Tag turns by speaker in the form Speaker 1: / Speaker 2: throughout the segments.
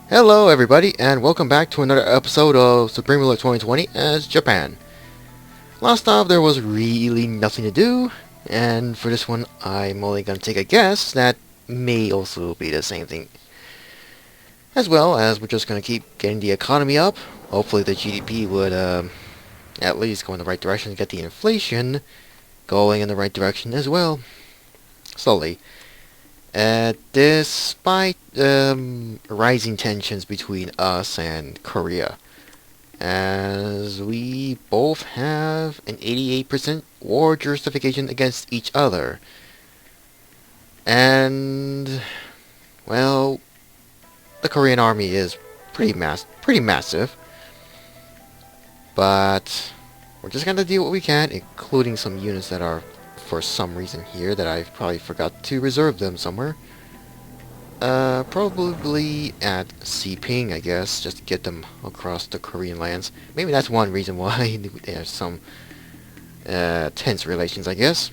Speaker 1: Hello everybody and welcome back to another episode of Supreme Ruler 2020 as Japan. Last off there was really nothing to do, and for this one I'm only gonna take a guess that may also be the same thing. As well as we're just gonna keep getting the economy up. Hopefully the GDP would at least go in the right direction and get the inflation going in the right direction as well. Slowly. Despite rising tensions between us and Korea, as we both have an 88% war justification against each other. And, well, the Korean army is pretty massive, but we're just gonna do what we can, including some units that are, for some reason here, that I've probably forgot to reserve them somewhere. Probably at Ping, I guess, just to get them across the Korean lands. Maybe that's one reason why there's some tense relations, I guess.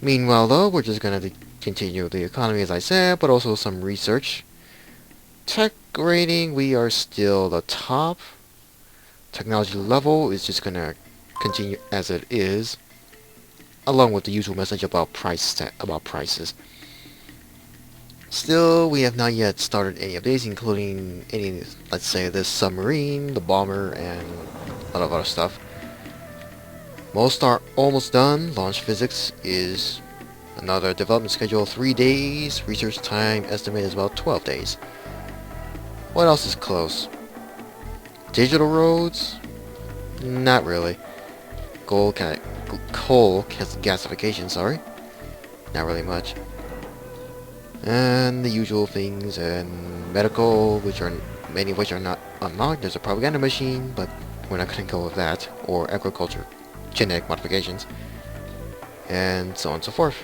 Speaker 1: Meanwhile, though, we're just gonna continue the economy, as I said, but also some research. Tech rating, we are still the top. Technology level is just gonna continue as it is, along with the usual message about prices. Still, we have not yet started any of these, including any, let's say, this submarine, the bomber, and a lot of other stuff. Most are almost done. Launch physics is another development schedule, 3 days. Research time estimate is about 12 days. What else is close? Digital roads? Not really. Coal gasification, sorry. Not really much. And the usual things, and medical, many of which are not unlocked. There's a propaganda machine, but we're not going to go with that. Or agriculture, genetic modifications, and so on and so forth.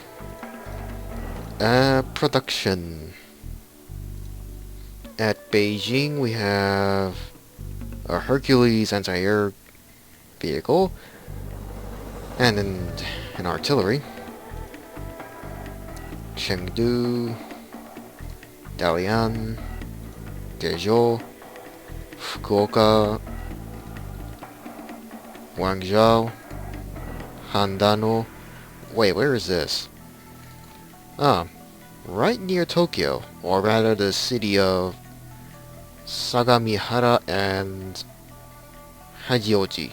Speaker 1: Production. At Beijing, we have a Hercules anti-air vehicle, and an artillery. Chengdu, Dalian, Guizhou, Fukuoka, Guangzhou, Handano. Wait, where is this? Right near Tokyo, or rather the city of Sagamihara and Hachioji.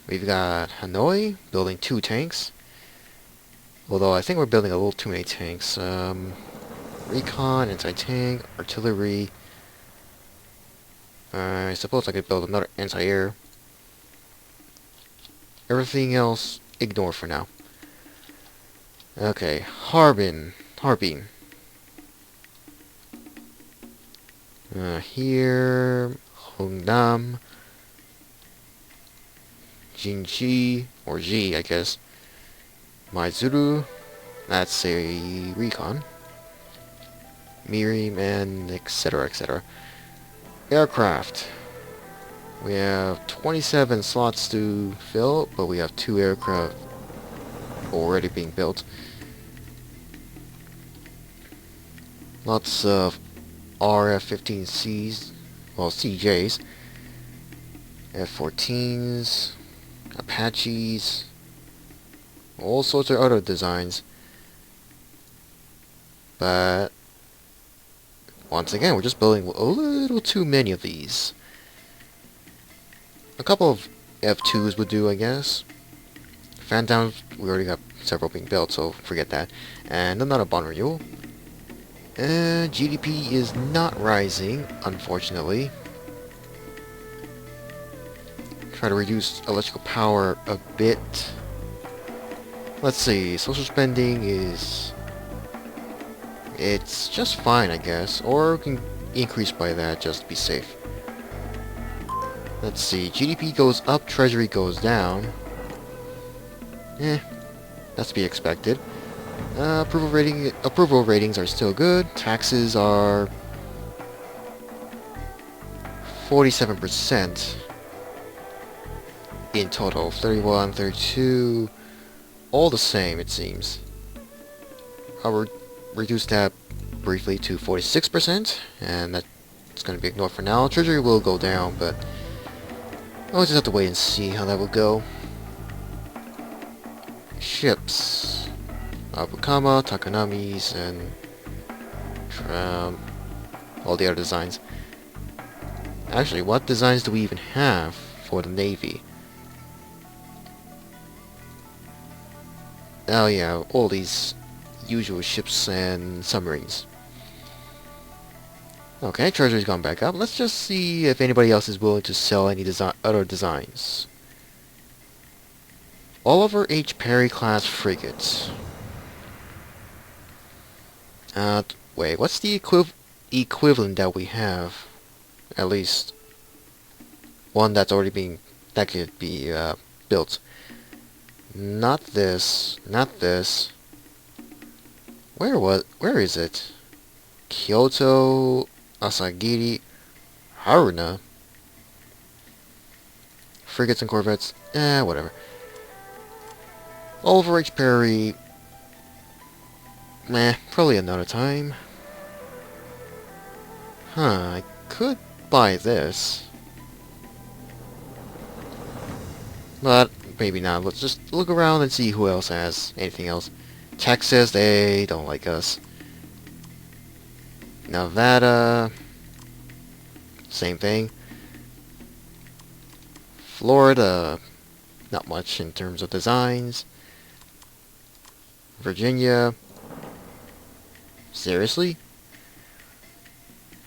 Speaker 1: We've got Hanoi building 2 tanks. Although I think we're building a little too many tanks. Recon, anti-tank, artillery. I suppose I could build another anti-air. Everything else, ignore for now. Okay, Harbin. Here, Hongnam, Jinji, or Ji, I guess. Maizuru, that's a recon. Mirim, and etc. etc. Aircraft. We have 27 slots to fill, but we have 2 aircraft already being built. Lots of RF-15Cs, well, CJs, F-14s, Apaches, all sorts of other designs. But once again, we're just building a little too many of these. A couple of F2s would do, I guess. Phantoms, we already got several being built, so forget that. And another bond renewal. GDP is not rising, unfortunately. Try to reduce electrical power a bit. Let's see, social spending it's just fine, I guess, or we can increase by that just to be safe. Let's see, GDP goes up, Treasury goes down. That's to be expected. Approval ratings are still good. Taxes are 47% in total. 31, 32, all the same, it seems. I'll reduce that briefly to 46%, and that's going to be ignored for now. Treasury will go down, but I'll just have to wait and see how that will go. Ships. Abukama, Takanami's, and all the other designs. Actually, what designs do we even have for the Navy? Oh yeah, all these usual ships and submarines. Okay, Treasury's gone back up. Let's just see if anybody else is willing to sell any other designs. Oliver H. Perry class frigates. Wait, what's the equivalent that we have? At least one that's already that could be built. Not this, not this. Where is it? Kyoto, Asagiri, Haruna. Frigates and corvettes. Whatever. Oliver H. Perry. Meh, probably another time. I could buy this. But maybe not. Let's just look around and see who else has anything else. Texas, they don't like us. Nevada, same thing. Florida, not much in terms of designs. Virginia, seriously?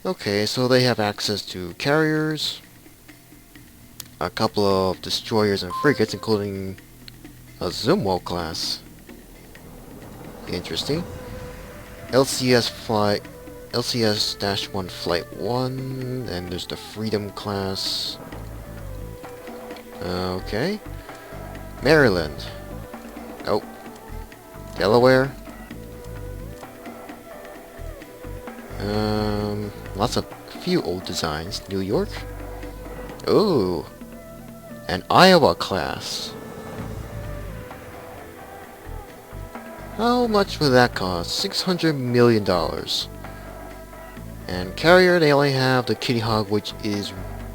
Speaker 1: Okay, so they have access to carriers, a couple of destroyers and frigates, including a Zumwalt class. Interesting. LCS-1 Flight 1, and there's the Freedom class. Okay. Maryland. Oh. Delaware. Few old designs. New York. Ooh. An Iowa class. How much would that cost? $600 million. And carrier, they only have the Kitty Hawk, which is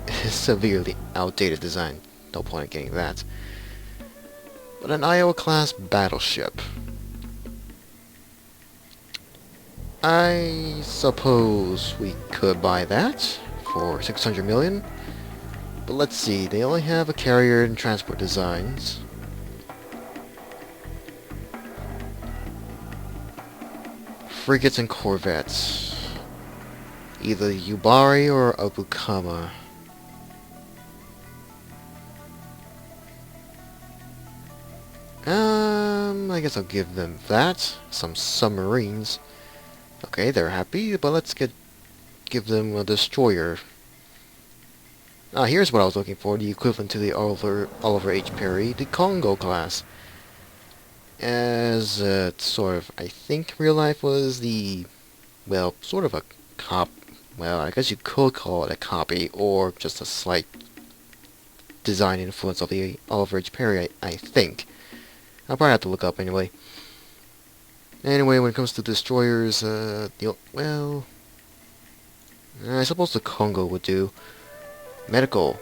Speaker 1: a severely outdated design. No point in getting that. But an Iowa class battleship. I suppose we could buy that for $600 million. But let's see, they only have a carrier and transport designs. Frigates and corvettes. Either Yubari or Abukama. I guess I'll give them that. Some submarines. Okay, they're happy, but let's give them a destroyer. Here's what I was looking for, the equivalent to the Oliver H. Perry, the Congo class. As sort of, I think real life was the, well, sort of a well, I guess you could call it a copy, or just a slight design influence of the Oliver H. Perry, I think. I'll probably have to look up anyway. Anyway, when it comes to destroyers, well, I suppose the Congo would do. Medical.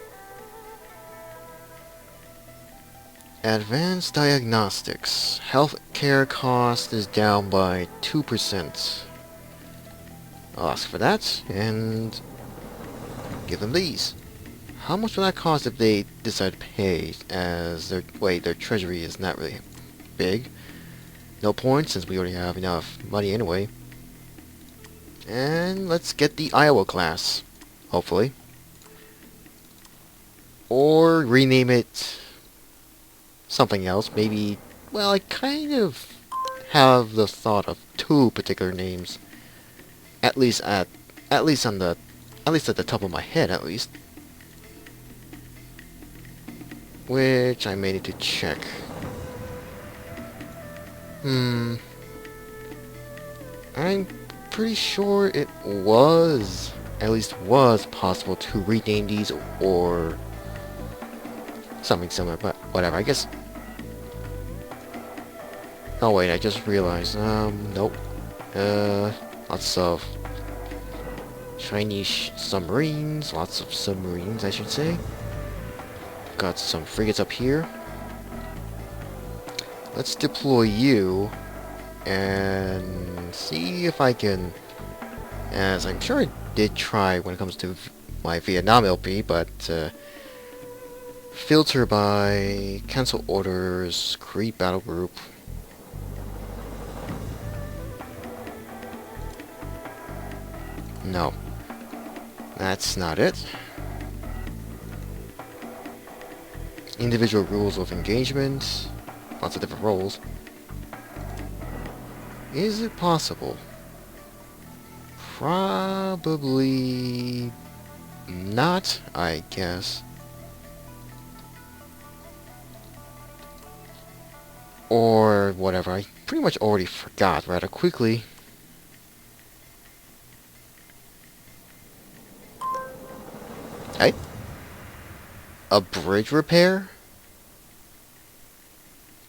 Speaker 1: Advanced diagnostics. Healthcare cost is down by 2%. I'll ask for that, and give them these. How much will that cost if they decide to pay, as their treasury is not really big? No point, since we already have enough money anyway. And let's get the Iowa class, hopefully. Or rename it something else, maybe, well, I kind of have the thought of two particular names. At least at the top of my head, at least. Which I may need to check. I'm pretty sure it was, at least was possible to rename these or something similar, but whatever, I guess. Oh wait, I just realized, nope. Lots of Chinese submarines. Lots of submarines, I should say. Got some frigates up here. Let's deploy you and see if I can, as I'm sure I did try when it comes to my Vietnam LP, but filter by cancel orders, create battle group. No, that's not it. Individual rules of engagement. Lots of different roles. Is it possible? Probably not, I guess. Or whatever. I pretty much already forgot rather quickly. Hey? A bridge repair?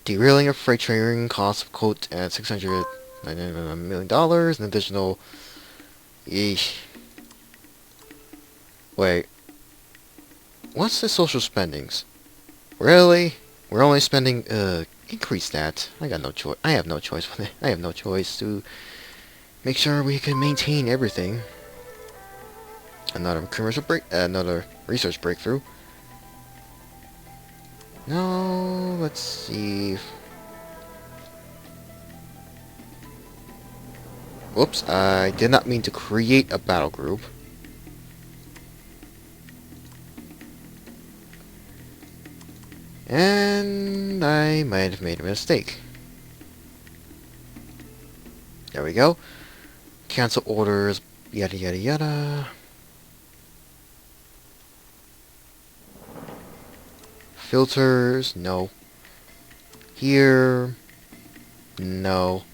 Speaker 1: Derailing a freight train cost of quote at $600 million, an additional... Eesh. Wait. What's the social spendings? Really? We're only spending, increase that. I got no choice. I have no choice. I have no choice to make sure we can maintain everything. Another commercial break, another research breakthrough. No, let's see. Whoops, I did not mean to create a battle group. And I might have made a mistake. There we go. Cancel orders, yada yada yada. Filters, no. Here, no.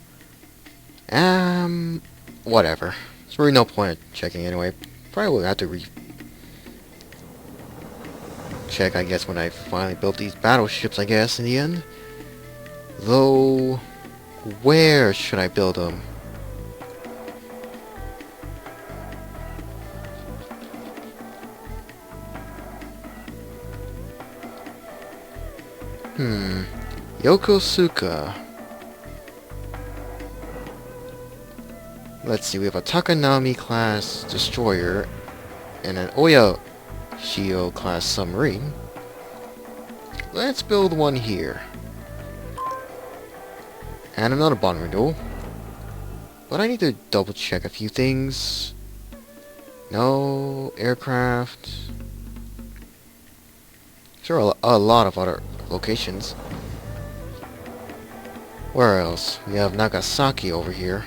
Speaker 1: Whatever. There's really no point in checking anyway. Probably will have to check, I guess, when I finally built these battleships, I guess, in the end. Though, where should I build them? Yokosuka. Let's see, we have a Takanami class destroyer and an Oya Shio class submarine. Let's build one here. And another bond renewal. But I need to double check a few things. No aircraft. Sure, a lot of other locations. Where else? We have Nagasaki over here.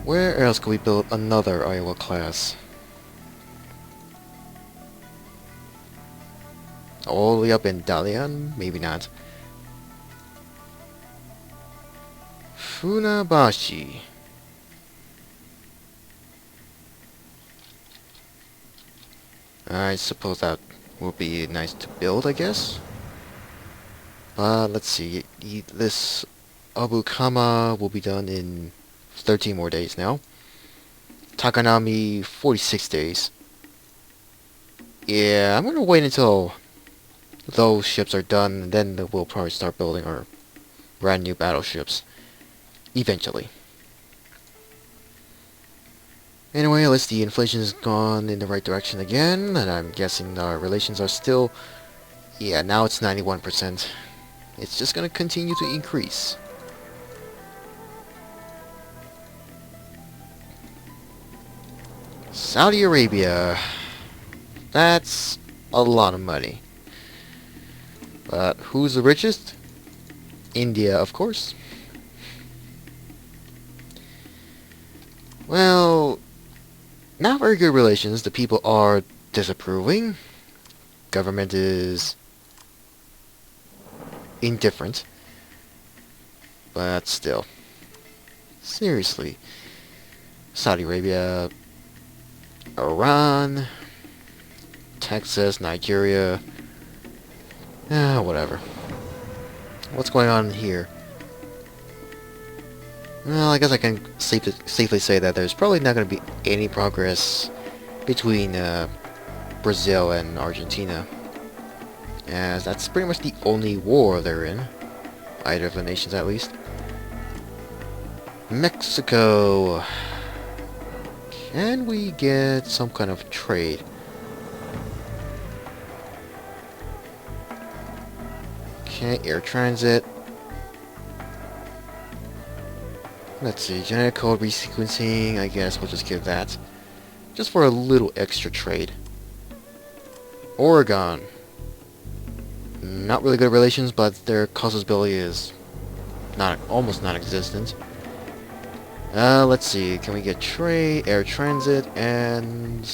Speaker 1: Where else could we build another Iowa class? All the way up in Dalian? Maybe not. Funabashi. I suppose that would be nice to build, I guess. But let's see. This Abukama will be done in 13 more days now. Takanami, 46 days. Yeah, I'm gonna wait until those ships are done, and then we'll probably start building our brand new battleships. Eventually. Anyway, at least the inflation has gone in the right direction again, and I'm guessing our relations are still... Yeah, now it's 91%. It's just gonna continue to increase. Saudi Arabia. That's a lot of money. But who's the richest? India, of course. Well, not very good relations. The people are disapproving. Government is indifferent. But still. Seriously. Saudi Arabia, Iran, Texas, Nigeria, Whatever. What's going on here? Well, I guess I can safely say that there's probably not going to be any progress between Brazil and Argentina, as that's pretty much the only war they're in, either of the nations at least. Mexico. Can we get some kind of trade? Okay, air transit. Let's see, genetic code resequencing, I guess we'll just give that. Just for a little extra trade. Oregon. Not really good relations, but their accessibility is almost non-existent. Let's see, can we get trade, air transit, and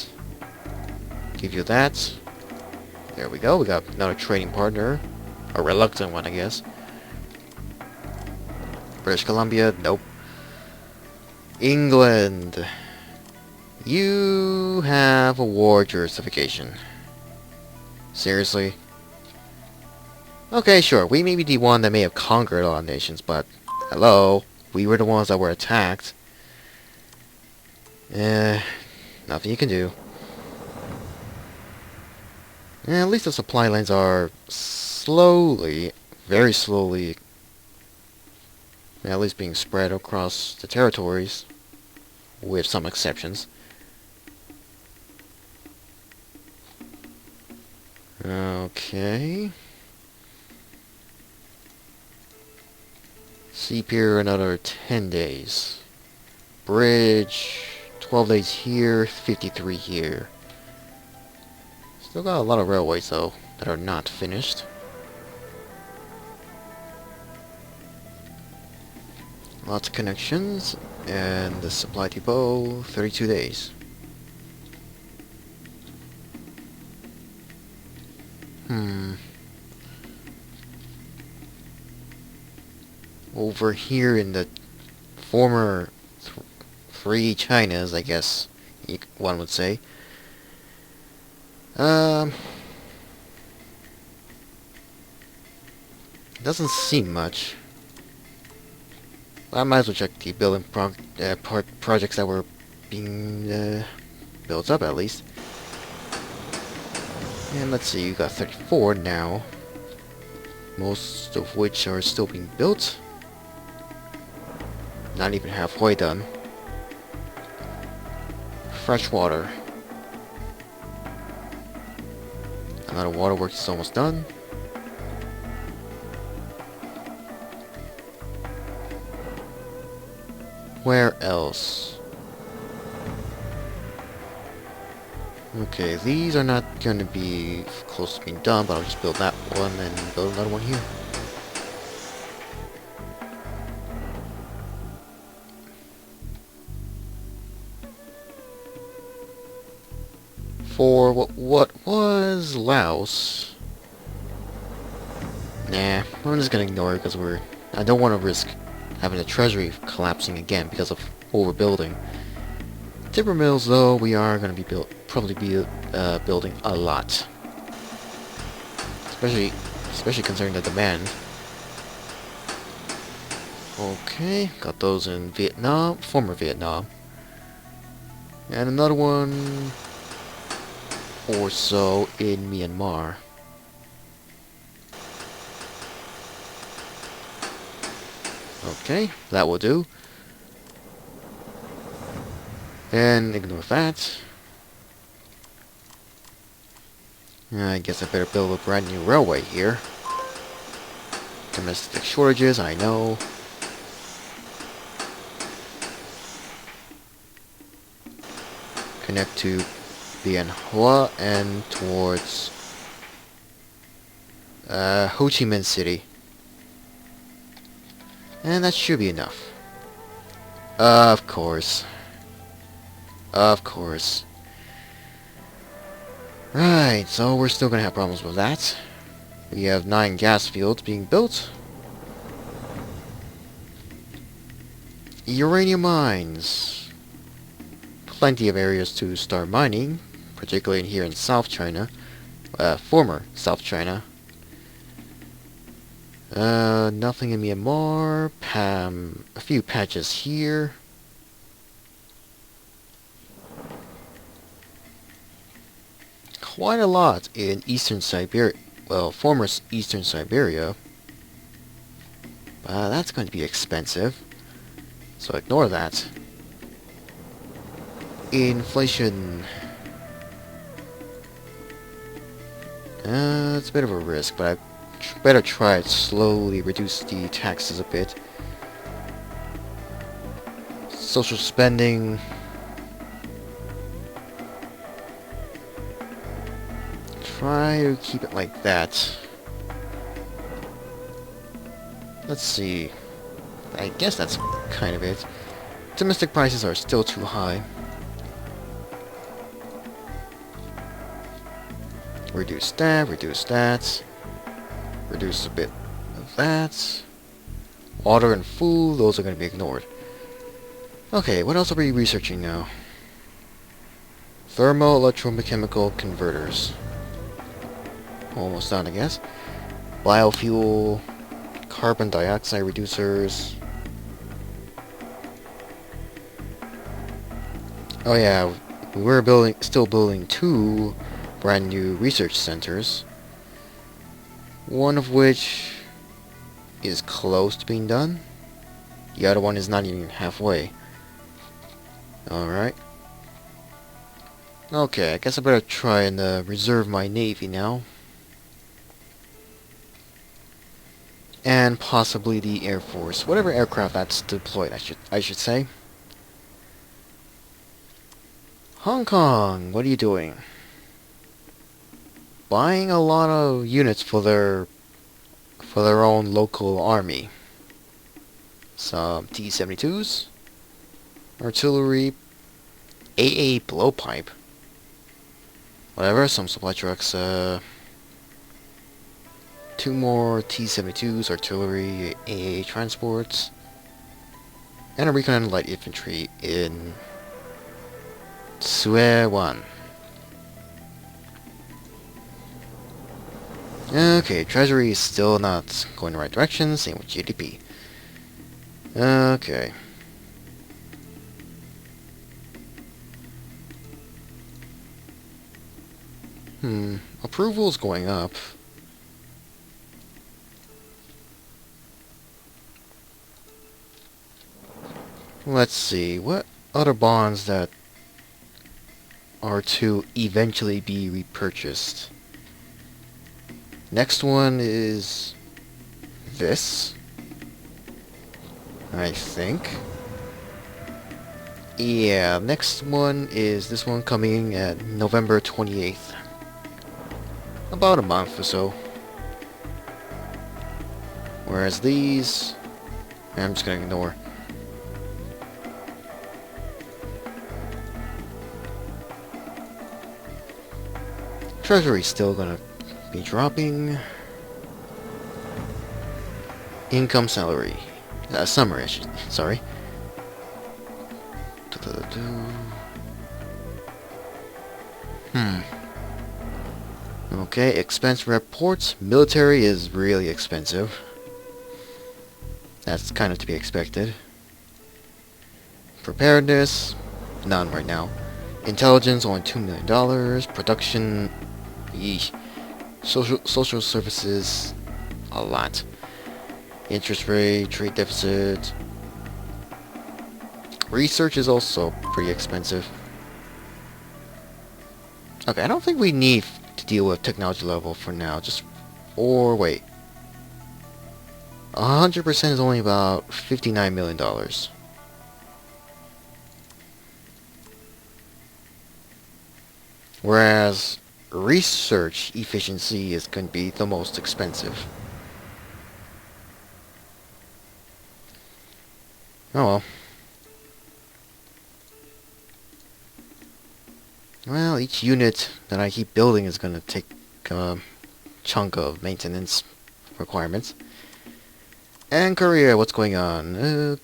Speaker 1: give you that. There we go, we got another trading partner. A reluctant one, I guess. British Columbia, nope. England. You have a war justification. Seriously? Okay, sure, we may be the one that may have conquered a lot of nations, but hello, we were the ones that were attacked. Nothing you can do. At least the supply lines are slowly, very slowly, at least being spread across the territories, with some exceptions. Okay. Sea pier another 10 days. Bridge, 12 days here, 53 here. Still got a lot of railways though that are not finished. Lots of connections, and the supply depot, 32 days. Over here in the former three Chinas, I guess one would say. Doesn't seem much. I might as well check the building projects that were being built up at least. And let's see, you got 34 now, most of which are still being built. Not even halfway done. Fresh water. Another waterworks is almost done. Where else? Okay, these are not going to be close to being done, but I'll just build that one and build another one here. For what was Laos? Nah, I'm just gonna ignore it because I don't want to risk having the treasury collapsing again because of overbuilding. Timber mills, though, we are gonna be probably building a lot, especially considering the demand. Okay, got those in Vietnam, former Vietnam, and another one or so in Myanmar. Okay, that will do. And ignore that. I guess I better build a brand new railway here. Domestic shortages, I know. Connect to Bien Hoa and towards Ho Chi Minh City. And that should be enough. Of course. Of course. Right, so we're still gonna have problems with that. We have 9 gas fields being built. Uranium mines. Plenty of areas to start mining, particularly here in South China. Former South China. Nothing in Myanmar. Pam, a few patches here. Quite a lot in Eastern Siberia. Well, former Eastern Siberia. That's going to be expensive. So ignore that. Inflation. It's a bit of a risk, but I better try to slowly reduce the taxes a bit. Social spending. Try to keep it like that. Let's see. I guess that's kind of it. Domestic prices are still too high. Reduce that, reduce that. Reduce a bit of that. Water and food, those are going to be ignored. Okay, what else are we researching now? Thermo-electrochemical converters. Almost done, I guess. Biofuel, carbon dioxide reducers. Oh yeah, we're still building 2 brand new research centers. One of which is close to being done. The other one is not even halfway. Alright. Okay, I guess I better try and reserve my navy now. And possibly the Air Force. Whatever aircraft that's deployed, I should say. Hong Kong, what are you doing? Buying a lot of units for their own local army. Some T-72s, artillery, AA blowpipe, whatever, some supply trucks, 2 more T-72s, artillery, AA transports, and a recon and light infantry in Suewon. Okay, Treasury is still not going the right direction, same with GDP. Okay. Approval's going up. Let's see, what other bonds that are to eventually be repurchased? Next one is this, I think. Yeah, next one is this one coming at November 28th. About a month or so. Whereas these, I'm just gonna ignore. Treasury's still gonna be dropping. Income salary. Summary, sorry. Okay, expense reports. Military is really expensive. That's kind of to be expected. Preparedness, none right now. Intelligence, only $2 million. Production, yeesh. Social services, a lot. Interest rate, trade deficit. Research is also pretty expensive. Okay, I don't think we need to deal with technology level for now. Or wait. 100% is only about $59 million. Whereas research efficiency is going to be the most expensive. Oh well. Well, each unit that I keep building is going to take a chunk of maintenance requirements. And Korea, what's going on?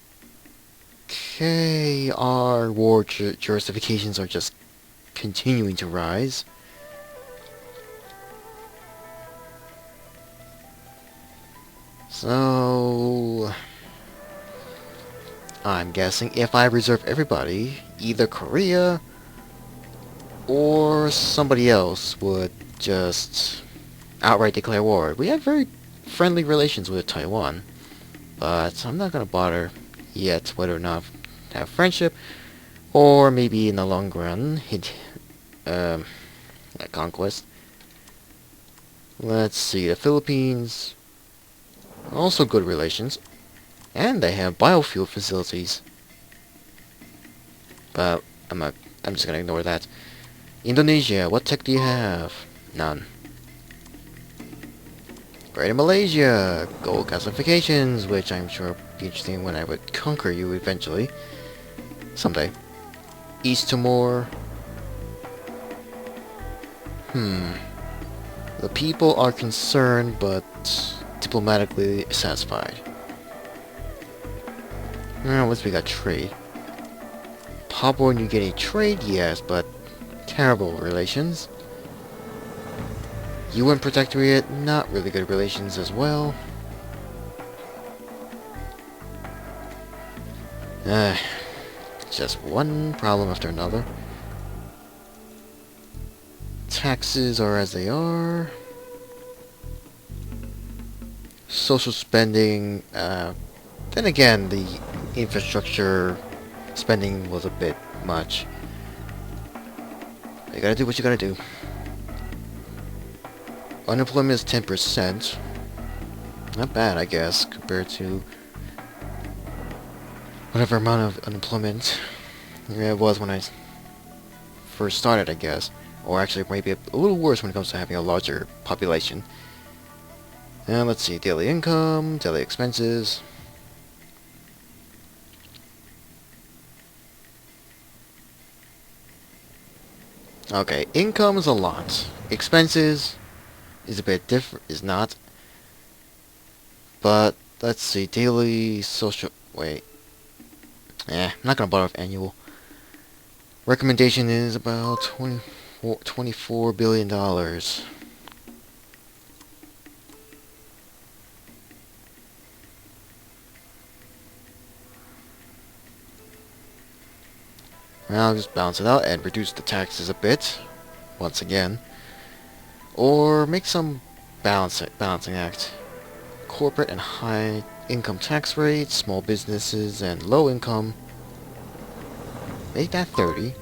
Speaker 1: Okay, our war justifications are just continuing to rise. So I'm guessing if I reserve everybody, either Korea or somebody else would just outright declare war. We have very friendly relations with Taiwan, but I'm not gonna bother yet whether or not have friendship, or maybe in the long run hit a conquest. Let's see, the Philippines, also good relations, and they have biofuel facilities. But I'm just gonna ignore that. Indonesia, what tech do you have? None. Greater Malaysia, gold classifications, which I'm sure will be interesting when I would conquer you eventually. Someday. East Timor. The people are concerned, but diplomatically satisfied. Well, at least we got trade. Papua New Guinea trade, yes, but terrible relations. UN Protectorate, not really good relations as well. Just one problem after another. Taxes are as they are. Social spending, then again, the infrastructure spending was a bit much. You gotta do what you gotta do. Unemployment is 10%. Not bad, I guess, compared to whatever amount of unemployment it was when I first started, I guess. Or actually, maybe a little worse when it comes to having a larger population. And let's see, daily income, daily expenses. Okay, income is a lot. Expenses is a bit different, is not. But, let's see, daily social, wait. I'm not gonna bother with annual. Recommendation is about $24 billion. I'll just balance it out and reduce the taxes a bit, once again. Or make some balancing act. Corporate and high income tax rates, small businesses and low income. Make that 30.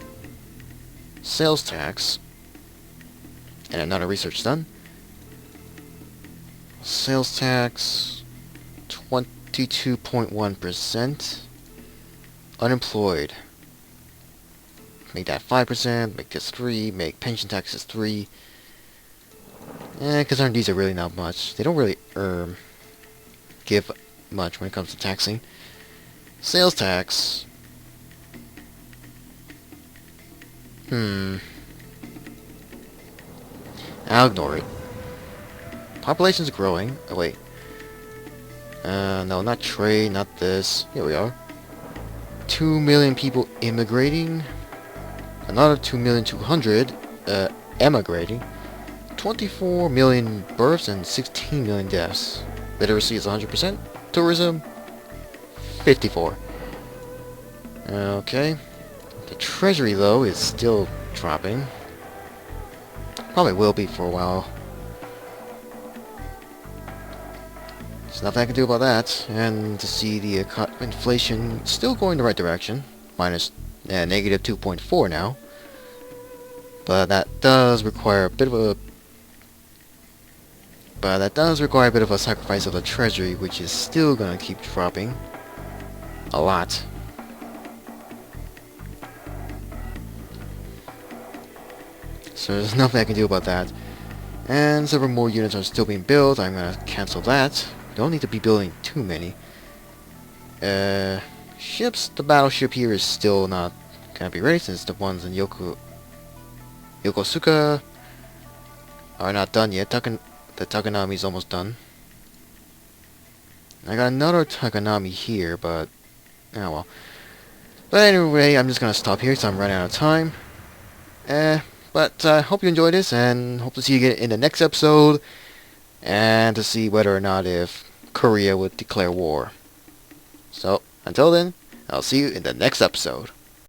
Speaker 1: Sales tax. And another research done. Sales tax 22.1%. Unemployed. Make that 5%, make this 3, make pension taxes 3. Because these are really not much. They don't really give much when it comes to taxing. Sales tax. I'll ignore it. Population's growing. Oh wait. No, not trade, not this. Here we are. 2 million people immigrating. Another 2,200,000 emigrating. 24 million births and 16 million deaths. Literacy is 100%. Tourism, 54. Okay. The treasury, though, is still dropping. Probably will be for a while. There's nothing I can do about that. And to see the inflation still going the right direction. Minus negative 2.4 now. But that does require a bit of a sacrifice of the treasury, which is still gonna keep dropping a lot. So there's nothing I can do about that. And several more units are still being built. I'm gonna cancel that. Don't need to be building too many. Ships. The battleship here is still not gonna be ready since the ones in Yokosuka are not done yet. The Takanami is almost done. I got another Takanami here, but oh well. But anyway, I'm just gonna stop here because I'm running out of time. But I hope you enjoyed this, and hope to see you again in the next episode, and to see whether or not if Korea would declare war. So, until then, I'll see you in the next episode.